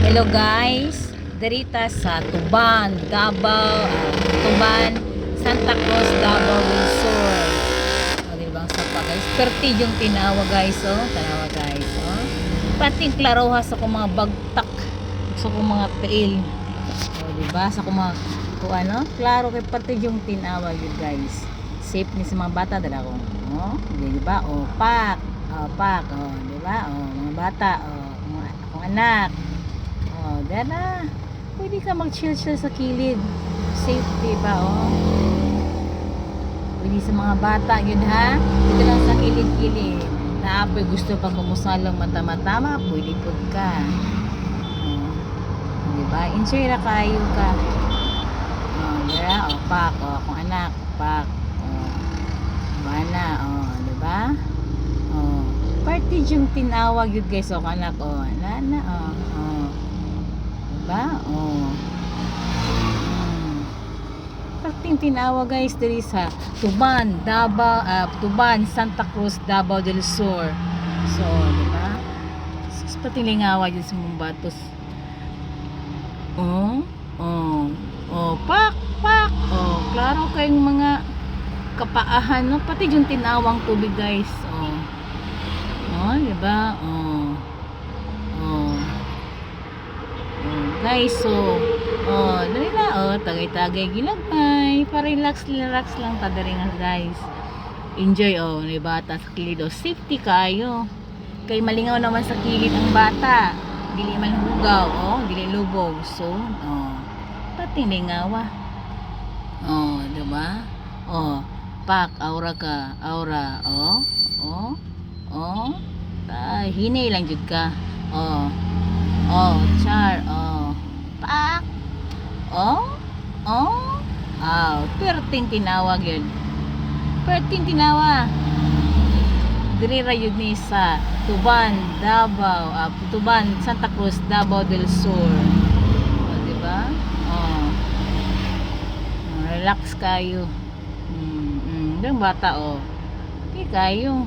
Hello guys, derita sa Tuban, Davao, Tuban, Santa Cruz, Davao del Sur. O dibang sapa guys, perti yung tinawa guys, oh, tanawa guys, oh. Pating klaroha sa kung mga bagtak, sa kung mga tail. O diba, sa kung mga kung ano, klaro kay pati yung tinawa yun guys. Safe ni sa mga bata dala ko. Oh, diba? Oh, pak, oh, diba? Oh, mga bata, oh, mga akong anak. Oh, dana. Pwede ka mag-chill-chill sa kilid. Safety ba, oh. Pwede sa mga bata, yun ha. Dito lang sa kilid-kilid. Naapoy gusto pang kumusalang mata-matama, pwede po ka. Oh. Diba? Enjoy na kayo ka. Oh, diba? Oh, pak. Oh, akong anak. Pak. Oh. Diba na? Oh, diba? Oh. Party yung tinawag yun guys. Oh, anak. Oh, nana. Oh. Oh. Diba? Oh. Parting tinawag guys diri sa Tuban, Davao, Tuban, Santa Cruz, Davao del Sur. So, diba? Sus patilingawa dyan sa mga batos. Oh. Oh. Oh, pak, pak. Oh, klaro kayong mga kapaahan, no? Pati yung tinawang tubig guys. Oh. Oh, diba? Oh. Oh. Guys, so dali na, tagay-tagay gilagmay, pa-relax lang tadaringan guys. Enjoy, ni bata sa kilid, safety kayo. Kay malingaw naman sa kilid ang bata. Dili man hugaw, dili lubog. So, pating lingawa. Diba? Pak, aura ka, aura, hinay lang jud ka. Char, pak. Perting tinawag yun. Perting tinawa. Diri ra yun ni sa Tuban, Davao, Tuban, Santa Cruz, Davao del Sur. Diba? Relax kayo. Yung bata, okay kayo.